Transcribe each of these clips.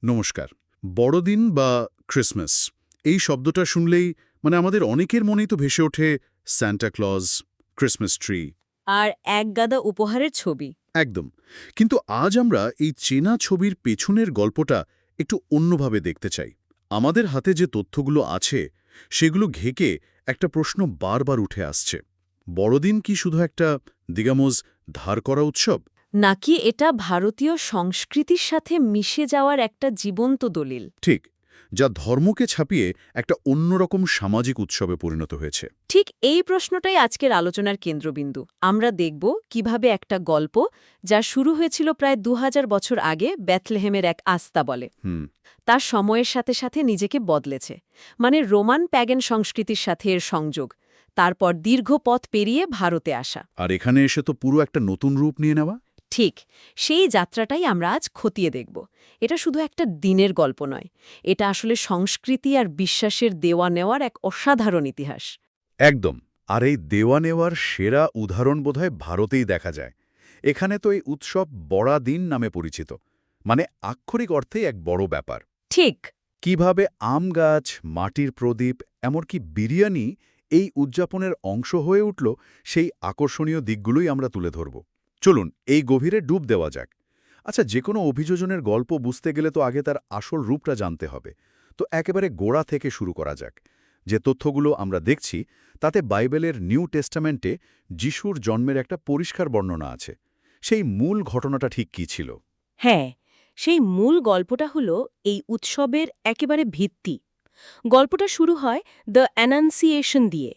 নমস্কার। বড়দিন বা ক্রিসমাস এই শব্দটা শুনলেই আমাদের অনেকের মনেই তো ভেসে ওঠে সান্টা ক্লজ, ক্রিসমাস ট্রি। আর একগাদা উপহারের ছবি। একদম। কিন্তু আজ আমরা এই চেনা ছবির পেছনের গল্পটা একটু অন্যভাবে দেখতে চাই। আমাদের হাতে যে তথ্যগুলো আছে সেগুলো ঘেঁকে একটা প্রশ্ন বারবার উঠে আসছে। বড়দিন কি শুধু একটা দিগামোজ ধার করা উৎসব? নাকি এটা ভারতীয় সংস্কৃতির সাথে মিশে যাওয়ার একটা জীবন্ত দলিল? ঠিক, যা ধর্মকে ছাপিয়ে একটা অন্যরকম সামাজিক উৎসবে পরিণত হয়েছে। ঠিক এই প্রশ্নটাই আজকের আলোচনার কেন্দ্রবিন্দু। আমরা দেখব কিভাবে একটা গল্প, যা শুরু হয়েছিল প্রায় ২০০০ বছর আগে বেথলেহেমের এক আস্তাবলে, হুম। তার সময়ের সাথে সাথে নিজেকে বদলেছে। রোমান প্যাগান সংস্কৃতির সাথে এর সংযোগ, তারপর দীর্ঘ পথ পেরিয়ে ভারতে আসা। আর এখানে এসে তো পুরো একটা নতুন রূপ নিয়ে নেওয়া। ঠিক সেই যাত্রাটাই আমরা আজ খতিয়ে দেখব। এটা শুধু একটা দিনের গল্প নয়, এটা আসলে সংস্কৃতি আর বিশ্বাসের দেওয়া নেওয়ার এক অসাধারণ ইতিহাস। একদম। আর এই দেওয়া নেওয়ার সেরা উদাহরণ বোধহয় ভারতেই দেখা যায়। এখানে তো এই উৎসব বড়দিন নামে পরিচিত, আক্ষরিক অর্থেই এক বড় ব্যাপার। ঠিক। কিভাবে আম গাছ, মাটির প্রদীপ, এমনকি বিরিয়ানি এই উদযাপনের অংশ হয়ে উঠল, সেই আকর্ষণীয় দিকগুলোই আমরা তুলে ধরব। চলুন এই গভীরে ডুব দেওয়া যাক। আচ্ছা, যে কোনো অভিযোজনের গল্প বুঝতে গেলে তো আগে তার আসল রূপটা জানতে হবে। তো একেবারে গোড়া থেকে শুরু করা যাক। যে তথ্যগুলো আমরা দেখছি তাতে বাইবেলের নিউ টেস্টামেন্টে যিশুর জন্মের একটা পরিষ্কার বর্ণনা আছে। সেই মূল ঘটনাটা ঠিক কী ছিল? হ্যাঁ, সেই মূল গল্পটা হলো এই উৎসবের একেবারে ভিত্তি। গল্পটা শুরু হয় দ্য অ্যানান্সিয়েশন দিয়ে,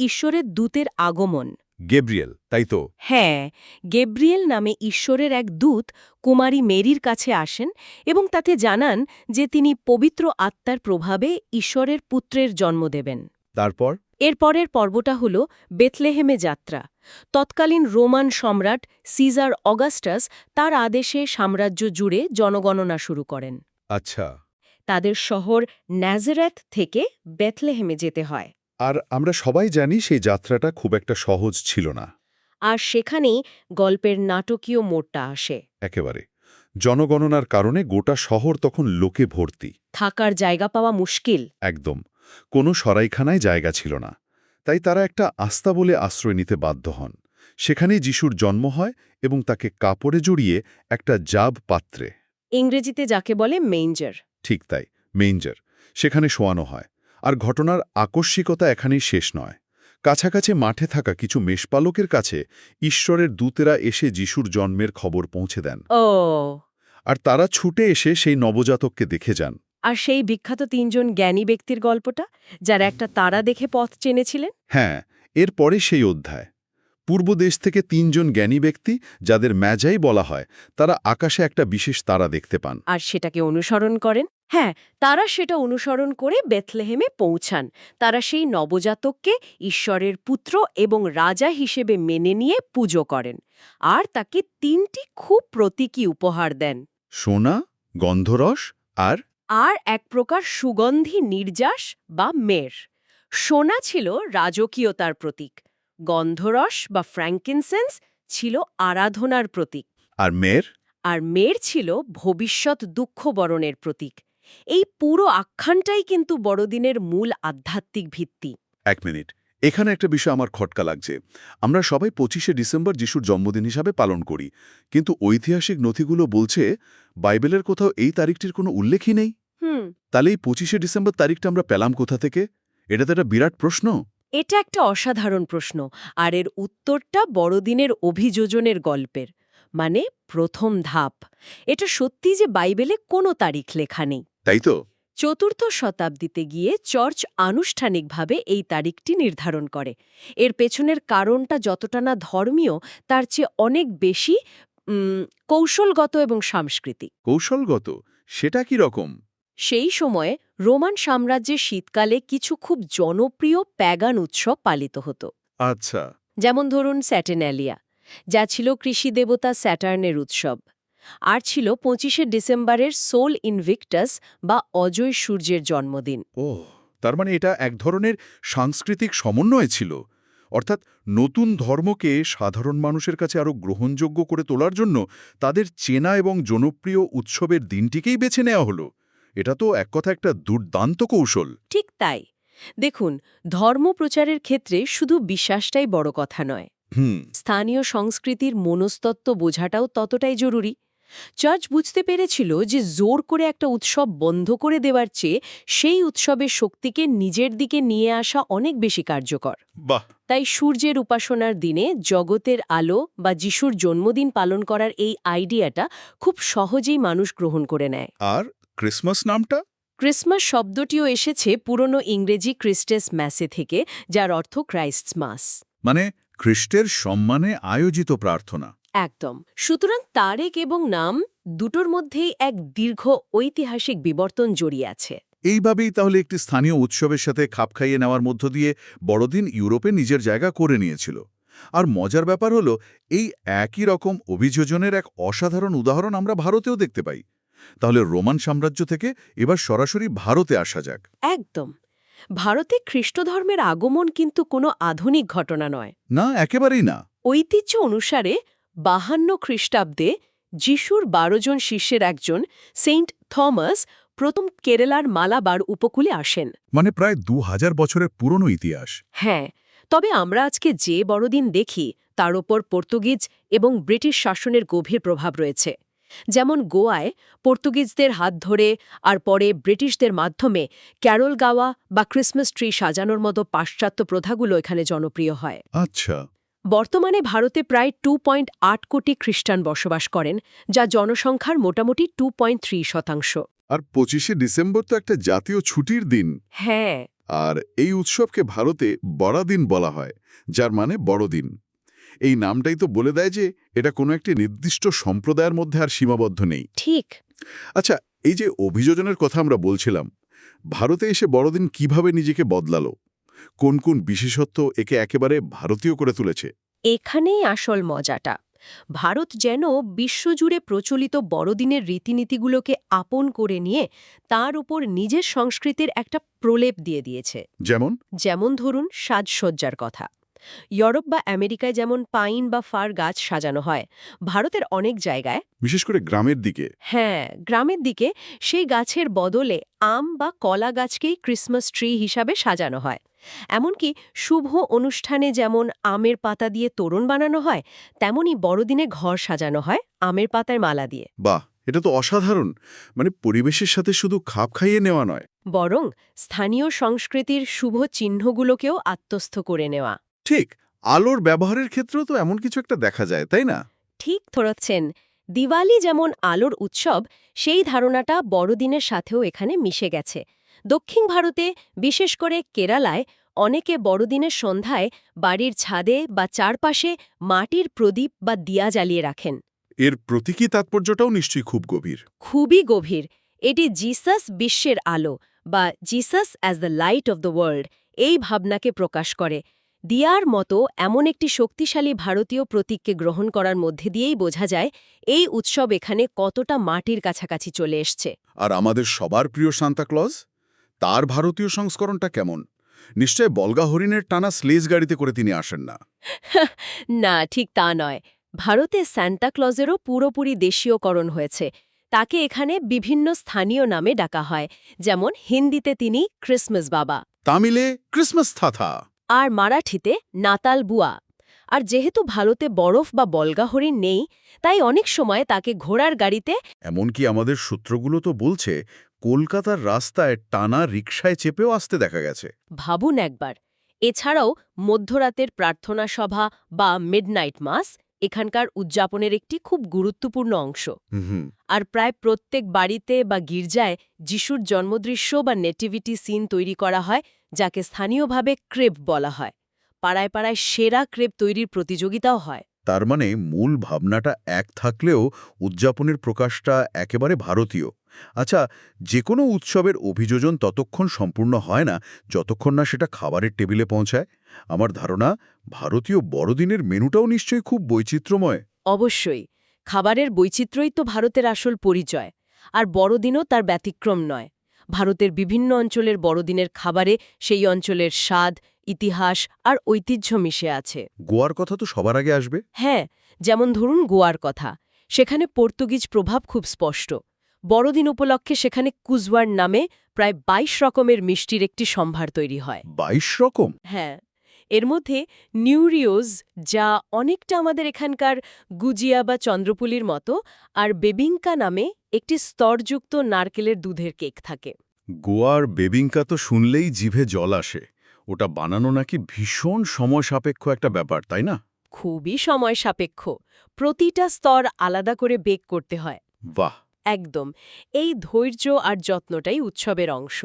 ঈশ্বরের দূতের আগমন। গেব্রিয়েল, তাই তো? হ্যাঁ, গেব্রিয়েল নামে ঈশ্বরের এক দূত কুমারী মেরির কাছে আসেন এবং তাতে জানান যে তিনি পবিত্র আত্মার প্রভাবে ঈশ্বরের পুত্রের জন্ম দেবেন। তারপর? এরপরের পর্বটা হল বেথলেহেমে যাত্রা। তৎকালীন রোমান সম্রাট সিজার অগাস্টাস তার আদেশে সাম্রাজ্য জুড়ে জনগণনা শুরু করেন। আচ্ছা। তাদের শহর ন্যাজারেথ থেকে বেথলেহেমে যেতে হয়। আর আমরা সবাই জানি সেই যাত্রাটা খুব একটা সহজ ছিল না। আর সেখানেই গল্পের নাটকীয় মোড়টা আসে। একেবারে। জনগণনার কারণে গোটা শহর তখন লোকে ভর্তি। থাকার জায়গা পাওয়া মুশকিল। একদম। কোনো সরাইখানায় জায়গা ছিল না। তাই তারা একটা আস্তাবলে আশ্রয় নিতে বাধ্য হন। সেখানেই যিশুর জন্ম হয় এবং তাকে কাপড়ে জড়িয়ে একটা জাব পাত্রে, ইংরেজিতে যাকে বলে মেঞ্জার। ঠিক তাই, মেঞ্জার, সেখানে শোয়ানো হয়। আর ঘটনার আকস্মিকতা এখানেই শেষ নয়। কাছাকাছি মাঠে থাকা কিছু মেষপালকের কাছে ঈশ্বরের দূতেরা এসে যিশুর জন্মের খবর পৌঁছে দেন। ও, আর তারা ছুটে এসে সেই নবজাতককে দেখে যান। আর সেই বিখ্যাত ৩ জন জ্ঞানী ব্যক্তির গল্পটা, যারা একটা তারা দেখে পথ চেনেছিলেন? হ্যাঁ, এরপরে সেই অধ্যায়। পূর্ব দেশ থেকে ৩ জন জ্ঞানী ব্যক্তি, যাদের ম্যাজাই বলা হয়, তারা আকাশে একটা বিশেষ তারা দেখতে পান। আর সেটাকে অনুসরণ করেন। হ্যাঁ, তারা সেটা অনুসরণ করে বেথলেহেমে পৌঁছান। তারা সেই নবজাতককে ঈশ্বরের পুত্র এবং রাজা হিসেবে মেনে নিয়ে পুজো করেন। আর তাকে ৩টি খুব প্রতীকী উপহার দেন। সোনা, গন্ধরস আর আর এক প্রকার সুগন্ধি নির্যাস বা মের। সোনা ছিল রাজকীয়তার প্রতীক, গন্ধরস বা ফ্র্যাঙ্কিনসেন্স ছিল আরাধনার প্রতীক, আর মের। আর মের ছিল ভবিষ্যৎ দুঃখ বরণের প্রতীক। এই পুরো আখ্যানটাই কিন্তু বড়দিনের মূল আধ্যাত্মিক ভিত্তি। ১ মিনিট, এখানে একটা বিষয় আমার খটকা লাগছে। আমরা সবাই ২৫শে ডিসেম্বর যিশুর জন্মদিন হিসাবে পালন করি, কিন্তু ঐতিহাসিক নথিগুলো বলছে বাইবেলের কোথাও এই তারিখটির কোনো উল্লেখই নেই। তাহলে এই ২৫শে ডিসেম্বর তারিখটা আমরা পেলাম কোথা থেকে? এটা তো একটা বিরাট প্রশ্ন। এটা একটা অসাধারণ প্রশ্ন, আর এর উত্তরটা বড়দিনের অভিযোজনের গল্পের, প্রথম ধাপ। এটা সত্যি যে বাইবেলে কোনো তারিখ লেখা নেই। তাই তো? ৪র্থ শতাব্দীতে গিয়ে চার্চ আনুষ্ঠানিকভাবে এই তারিখটি নির্ধারণ করে। এর পেছনের কারণটা যতটা না ধর্মীয়, তার চেয়ে অনেক বেশি কৌশলগত এবং সাংস্কৃতিক। কৌশলগত? সেটা কি রকম? সেই সময়ে রোমান সাম্রাজ্যের শীতকালে কিছু খুব জনপ্রিয় প্যাগান উৎসব পালিত হতো। আচ্ছা। যেমন ধরুন স্যাটার্নালিয়া, যা ছিল কৃষি দেবতা স্যাটার্নের উৎসব। আর ছিল ২৫শে ডিসেম্বরের সোল ইনভিক্টাস বা অজয় সূর্যের জন্মদিন। ওহ, তার মানে এটা এক ধরনের সাংস্কৃতিক সমন্বয় ছিল। অর্থাৎ নতুন ধর্মকে সাধারণ মানুষের কাছে আরও গ্রহণযোগ্য করে তোলার জন্য তাদের চেনা এবং জনপ্রিয় উৎসবের দিনটিকেই বেছে নেওয়া হলো। এটা তো এক কথা একটা দুর্দান্ত কৌশল। ঠিক তাই। দেখুন, ধর্ম প্রচারের ক্ষেত্রে শুধু বিশ্বাসটাই বড় কথা নয়, হুম। স্থানীয় সংস্কৃতির মনস্তত্ত্ব বোঝাটাও ততটাই জরুরি। চার্চ বুঝতে পেরেছিল যে জোর করে একটা উৎসব বন্ধ করে দেওয়ার চেয়ে সেই উৎসবের শক্তিকে নিজের দিকে নিয়ে আসা অনেক বেশি কার্যকর। বাহ। তাই সূর্যের উপাসনার দিনে জগতের আলো বা যিশুর জন্মদিন পালন করার এই আইডিয়াটা খুব সহজেই মানুষ গ্রহণ করে নেয়। আর ক্রিসমাস নামটা? ক্রিসমাস শব্দটিও এসেছে পুরনো ইংরেজি ক্রিস্টেস ম্যাসে থেকে, যার অর্থ ক্রাইস্টস মাস। মানে খ্রিস্টের সম্মানে আয়োজিত প্রার্থনা। একদম। সুতরাং তারিখ এবং নাম দুটোর মধ্যেই এক দীর্ঘ ঐতিহাসিক বিবর্তন জড়িয়ে আছে। এইভাবেই তাহলে একটি স্থানীয় উৎসবের সাথে খাপ খাইয়ে নেওয়ার মধ্য দিয়ে বড়দিন ইউরোপে নিজের জায়গা করে নিয়েছিল। আর মজার ব্যাপার হলো, এই একই রকম অভিযোজনের এক অসাধারণ উদাহরণ আমরা ভারতেও দেখতে পাই। তাহলে রোমান সাম্রাজ্য থেকে এবার সরাসরি ভারতে আসা যাক। একদম। ভারতে খ্রিস্ট ধর্মের আগমন কিন্তু কোনো আধুনিক ঘটনা নয়। না, একেবারেই না। ঐতিহ্য অনুসারে 52 খ্রিস্টাব্দে যিশুর 12 জন শিষ্যের একজন সেন্ট থমাস প্রথম কেরালার মালাবার উপকূলে আসেন। মানে প্রায় 2000 বছরের পুরনো ইতিহাস। হ্যাঁ, তবে আমরা আজকে যে বড়দিন দেখি তার ওপর পর্তুগিজ এবং ব্রিটিশ শাসনের গভীর প্রভাব রয়েছে। যেমন গোয়ায় পর্তুগিজদের হাত ধরে আর পরে ব্রিটিশদের মাধ্যমে ক্যারল গাওয়া বা ক্রিসমাস ট্রি সাজানোর মতো পাশ্চাত্য প্রথাগুলো এখানে জনপ্রিয় হয়। আচ্ছা। বর্তমানে ভারতে প্রায় 2.8 কোটি খ্রিস্টান বসবাস করেন, যা জনসংখ্যার মোটামুটি 2.3%। আর 25শে ডিসেম্বর তো একটা জাতীয় ছুটির দিন। হ্যাঁ, আর এই উৎসবকে ভারতে বড়দিন বলা হয়, যার মানে বড়দিন। এই নামটাই তো বলে দেয় যে এটা কোনো একটি নির্দিষ্ট সম্প্রদায়ের মধ্যে আর সীমাবদ্ধ নেই। ঠিক। আচ্ছা, এই যে অভিযোজনের কথা আমরা বলছিলাম, ভারতে এসে বড়দিন কিভাবে নিজেকে বদলালো? কোন কোন বিশেষত্ব একে একেবারে ভারতীয় করে তুলেছে? এখানেই আসল মজাটা। ভারত যেন বিশ্বজুড়ে প্রচলিত বড়দিনের রীতিনীতিগুলোকে আপন করে নিয়ে তার উপর নিজের সংস্কৃতির একটা প্রলেপ দিয়ে দিয়েছে। যেমন ধরুন সাজসজ্জার কথা। ইউরোপ বা আমেরিকায় যেমন পাইন বা ফার গাছ সাজানো হয়, ভারতের অনেক জায়গায়, বিশেষ করে গ্রামের দিকে। হ্যাঁ, গ্রামের দিকে সেই গাছের বদলে আম বা কলা গাছকেই ক্রিসমাস ট্রি হিসাবে সাজানো হয়। এমনকি শুভ অনুষ্ঠানে যেমন আমের পাতা দিয়ে তোরণ বানানো হয়, তেমনি বড়দিনে ঘর সাজানো হয় আমের পাতার মালা দিয়ে। বাহ, এটা তো অসাধারণ। মানে পরিবেশের সাথে শুধু খাপ খাইয়ে নেওয়া নয়, বরং স্থানীয় সংস্কৃতির শুভ চিহ্নগুলোকেও আত্মস্থ করে নেওয়া। ঠিক আলোর ব্যবহারের ক্ষেত্রেও তো এমন কিছু একটা দেখা যায়, তাই না? ঠিক ধরেছেন। দিওয়ালি যেমন আলোর উৎসব, সেই ধারণাটা বড়দিনের সাথেও এখানে মিশে গেছে। দক্ষিণ ভারতে, বিশেষ করে কেরালায়, অনেকে বড়দিনের সন্ধ্যায় বাড়ির ছাদে বা চারপাশে মাটির প্রদীপ বা দিয়া জ্বালিয়ে রাখেন। এর প্রতীকী তাৎপর্যটাও নিশ্চয়ই খুব গভীর। খুবই গভীর। এটি জিসাস বিশ্বের আলো বা Jesus as the light of the world এই ভাবনাকে প্রকাশ করে। দিয়ার মতো এমন একটি শক্তিশালী ভারতীয় প্রতীককে গ্রহণ করার মধ্যে দিয়েই বোঝা যায় এই উৎসব এখানে কতটা মাটির কাছাকাছি চলে এসছে। আর আমাদের সবার প্রিয় সান্তাক্লজ, তার ভারতীয় সংস্করণটা কেমন? নিশ্চয় বলগা হরিণের টানা স্লেজ গাড়িতে করে তিনি আসেন না। না, ঠিক তা নয়। ভারতে সান্তাক্লজেরও পুরোপুরি দেশীয়করণ হয়েছে। তাকে এখানে বিভিন্ন স্থানীয় নামে ডাকা হয়, যেমন হিন্দিতে তিনি ক্রিসমাস বাবা, তামিলে ক্রিসমাস থাথা, আর মারাঠিতে নাতাল বুয়া। আর যেহেতু ভারতে বরফ বা বলগা হরিণ নেই, তাই অনেক সময় তাকে ঘোড়ার গাড়িতে, এমনকি আমাদের সূত্রগুলো তো বলছে কলকাতার রাস্তায় টানা রিকশায় চেপেও আসতে দেখা গেছে। ভাবুন একবার। এছাড়াও মধ্যরাতের প্রার্থনা সভা বা মিডনাইট মাস এখানকার উদযাপনের একটি খুব গুরুত্বপূর্ণ অংশ। হুম। আর প্রায় প্রত্যেক বাড়িতে বা গির্জায় যিশুর জন্মদৃশ্য বা নেটিভিটি সিন তৈরি করা হয়, যাকে স্থানীয়ভাবে ক্রেপ বলা হয়। পাড়ায় পাড়ায় সেরা ক্রেপ তৈরির প্রতিযোগিতাও হয়। তার মানে মূল ভাবনাটা এক থাকলেও উদযাপনের প্রকাশটা একেবারে ভারতীয়। আচ্ছা, যে কোনো উৎসবের অভিযোজন ততক্ষণ সম্পূর্ণ হয় না যতক্ষণ না সেটা খাবারের টেবিলে পৌঁছায়। আমার ধারণা ভারতীয় বড়দিনের মেনুটাও নিশ্চয়ই খুব বৈচিত্র্যময়। অবশ্যই। খাবারের বৈচিত্র্যই তো ভারতের আসল পরিচয়। আর বড়দিনও তার ব্যতিক্রম নয়। ভারতের বিভিন্ন অঞ্চলের বড়দিনের খাবারে সেই অঞ্চলের স্বাদ, ইতিহাস আর ঐতিহ্য মিশে আছে। গোয়ার কথা তো সবার আগে আসবে। হ্যাঁ, যেমন ধরুন গোয়ার কথা। সেখানে পর্তুগিজ প্রভাব খুব স্পষ্ট। বড়দিন উপলক্ষে সেখানে কুজওয়ার নামে প্রায় ২২ রকমের মিষ্টির একটি সম্ভার তৈরি হয়। ২২ রকম? হ্যাঁ, এর মধ্যে নিউরিওজ, যা অনেকটা আমাদের এখানকার গুজিয়া বা চন্দ্রপুলির মতো, আর বেবিঙ্কা নামে একটি স্তরযুক্ত নারকেলের দুধের কেক থাকে। গোয়ার বেবিঙ্কা তো শুনলেই জিভে জল আসে। ওটা বানানো নাকি ভীষণ সময় সাপেক্ষ একটা ব্যাপার, তাই না? খুবই সময় সাপেক্ষ। প্রতিটা স্তর আলাদা করে বেক করতে হয়। বাহ! একদম। এই ধৈর্য আর যত্নটাই উৎসবের অংশ।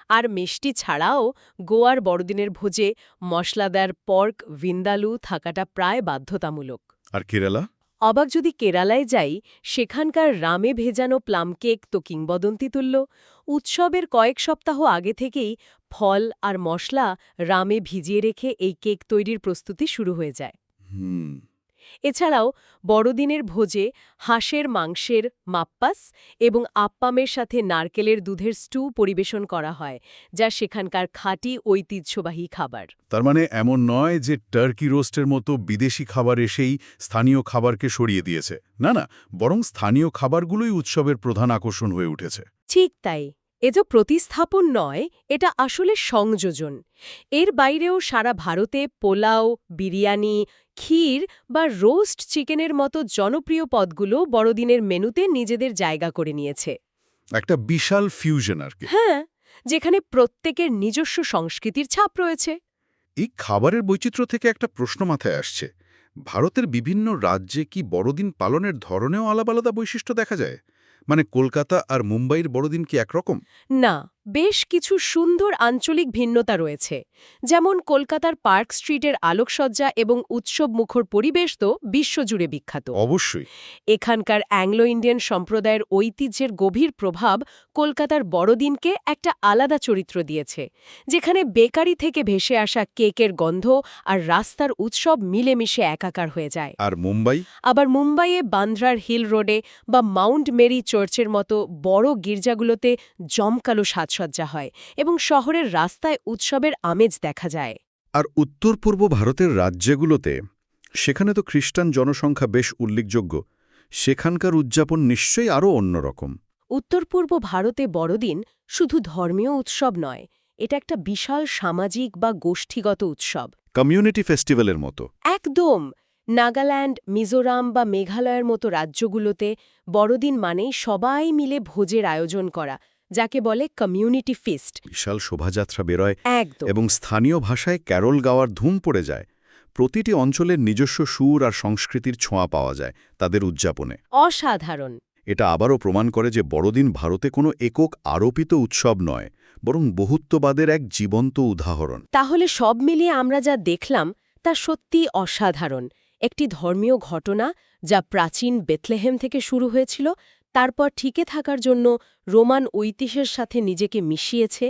আর মিষ্টি ছাড়াও গোয়ার বড়দিনের ভোজে মশলাদার পর্ক ভিন্দালু থাকাটা প্রায় বাধ্যতামূলক। আর কেরালা? অবাক যদি কেরালায় যাই, সেখানকার রামে ভেজানো প্লাম কেক তো কিংবদন্তি তুল্য। উৎসবের কয়েক সপ্তাহ আগে থেকেই ফল আর মশলা রামে ভিজিয়ে রেখে এই কেক তৈরির প্রস্তুতি শুরু হয়ে যায়। হুম। এছাড়াও বড়দিনের ভোজে হাঁসের মাংসের মাপ্পাস এবং আপ্পামের সাথে নারকেলের দুধের স্টু পরিবেশন করা হয়, যা সেখানকার খাঁটি ঐতিহ্যবাহী খাবার। তার মানে এমন নয় যে টার্কি রোস্টের মতো বিদেশি খাবার এসেই স্থানীয় খাবারকে সরিয়ে দিয়েছে। না না, বরং স্থানীয় খাবারগুলোই উৎসবের প্রধান আকর্ষণ হয়ে উঠেছে। ঠিক তাই। এ যে প্রতিস্থাপন নয়, এটা আসলে সংযোজন। এর বাইরেও সারা ভারতে পোলাও, বিরিয়ানি, ক্ষীর বা রোস্ট চিকেনের মতো জনপ্রিয় পদগুলো বড়দিনের মেনুতে নিজেদের জায়গা করে নিয়েছে। একটা বিশাল ফিউশন আর কি। হ্যাঁ, যেখানে প্রত্যেকের নিজস্ব সংস্কৃতির ছাপ রয়েছে। এই খাবারের বৈচিত্র্য থেকে একটা প্রশ্ন মাথায় আসছে। ভারতের বিভিন্ন রাজ্যে কি বড়দিন পালনের ধরনেও আলাদা আলাদা বৈশিষ্ট্য দেখা যায়? মানে কলকাতা আর মুম্বাইয়ের বড়দিন কি একরকম? না, বেশ কিছু সুন্দর আঞ্চলিক ভিন্নতা রয়েছে। যেমন কলকাতার পার্ক স্ট্রিটের আলোকসজ্জা এবং উৎসবমুখর পরিবেশ তো বিশ্বজুড়ে বিখ্যাত। অবশ্যই। এখানকার অ্যাংলো ইন্ডিয়ান সম্প্রদায়ের ঐতিহ্যের গভীর প্রভাব কলকাতার বড়দিনকে একটা আলাদা চরিত্র দিয়েছে, যেখানে বেকারি থেকে ভেসে আসা কেকের গন্ধ আর রাস্তার উৎসব মিলেমিশে একাকার হয়ে যায়। আর মুম্বাই? আবার মুম্বাইয়ে বান্দ্রার হিল রোডে বা মাউন্ট মেরি চার্চের মতো বড় গির্জাগুলোতে জমকালো সাজসজ্জা হয় এবং শহরের রাস্তায় উৎসবের আমেজ দেখা যায়। আর উত্তর পূর্ব ভারতের রাজ্যগুলোতে, সেখানে তো খ্রিস্টান জনসংখ্যা বেশ উল্লেখযোগ্য। সেখানকার উদযাপন নিশ্চয়ই আরও অন্যরকম। উত্তর পূর্ব ভারতে বড়দিন শুধু ধর্মীয় উৎসব নয়, এটা একটা বিশাল সামাজিক বা গোষ্ঠীগত উৎসব। কমিউনিটি ফেস্টিভ্যালের মতো। একদম। নাগাল্যান্ড, মিজোরাম বা মেঘালয়ের মতো রাজ্যগুলোতে বড়দিন মানেই সবাই মিলে ভোজের আয়োজন করা, যাকে বলে কমিউনিটি ফিস্ট। বিশাল শোভাযাত্রা বেরোয় একদম। এবং স্থানীয় ভাষায় ক্যারল গাওয়ার ধুম পড়ে যায়। প্রতিটি অঞ্চলের নিজস্ব সুর আর সংস্কৃতির ছোঁয়া পাওয়া যায় তাদের উদযাপনে। অসাধারণ। এটা আবারও প্রমাণ করে যে বড়দিন ভারতে কোনো একক আরোপিত উৎসব নয়, বরং বহুত্ববাদের এক জীবন্ত উদাহরণ। তাহলে সব মিলিয়ে আমরা যা দেখলাম তা সত্যিই অসাধারণ। একটি ধর্মীয় ঘটনা যা প্রাচীন বেথলেহেম থেকে শুরু হয়েছিল, তারপর টিকে থাকার জন্য রোমান ঐতিহ্যের সাথে নিজেকে মিশিয়েছে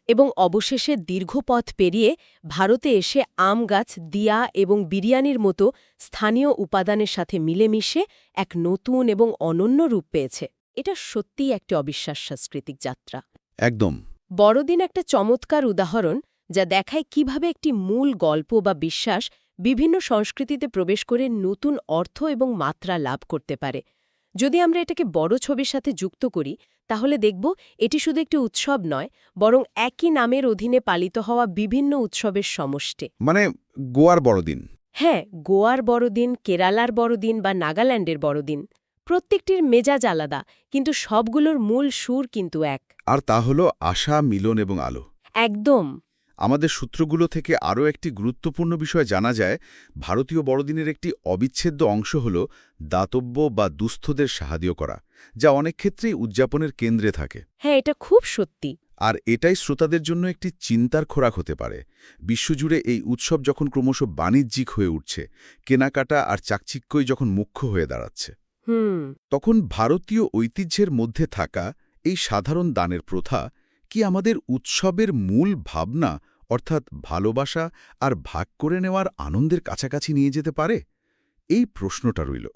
এবং অবশেষে দীর্ঘ পথ পেরিয়ে ভারতে এসে আম গাছ, দিয়া এবং বিরিয়ানির মতো স্থানীয় উপাদানের সাথে মিলেমিশে এক নতুন এবং অনন্য রূপ পেয়েছে। এটা সত্যিই একটি অবিশ্বাস্য সাংস্কৃতিক যাত্রা। একদম। বড়দিন একটা চমৎকার উদাহরণ, যা দেখায় কিভাবে একটি মূল গল্প বা বিশ্বাস বিভিন্ন সংস্কৃতিতে প্রবেশ করে নতুন অর্থ এবং মাত্রা লাভ করতে পারে। যদি আমরা এটাকে বড় ছবির সাথে যুক্ত করি, তাহলে দেখব এটি শুধু একটি উৎসব নয়, বরং একই নামের অধীনে পালিত হওয়া বিভিন্ন উৎসবের সমষ্টি। মানে গোয়ার বড়দিন, হ্যাঁ, গোয়ার বড়দিন, কেরালার বড়দিন বা নাগাল্যান্ডের বড়দিন, প্রত্যেকটির মেজাজ আলাদা, কিন্তু সবগুলোর মূল সুর কিন্তু এক। আর তা হলো আশা, মিলন এবং আলো। একদম। আমাদের সূত্রগুলো থেকে আরও একটি গুরুত্বপূর্ণ বিষয় জানা যায়। ভারতীয় বড়দিনের একটি অবিচ্ছেদ্য অংশ হল দাতব্য বা দুস্থদের সাহায্য করা, যা অনেক ক্ষেত্রেই উদযাপনের কেন্দ্রে থাকে। হ্যাঁ, এটা খুব সত্যি। আর এটাই শ্রোতাদের জন্য একটি চিন্তার খোরাক হতে পারে। বিশ্বজুড়ে এই উৎসব যখন ক্রমশ বাণিজ্যিক হয়ে উঠছে, কেনাকাটা আর চাকচিক্যই যখন মুখ্য হয়ে দাঁড়াচ্ছে, তখন ভারতীয় ঐতিহ্যের মধ্যে থাকা এই সাধারণ দানের প্রথা কি আমাদের উৎসবের মূল ভাবনা, অর্থাৎ ভালোবাসা আর ভাগ করে নেওয়ার আনন্দের কাছাকাছি নিয়ে যেতে পারে? এই প্রশ্নটা রইল।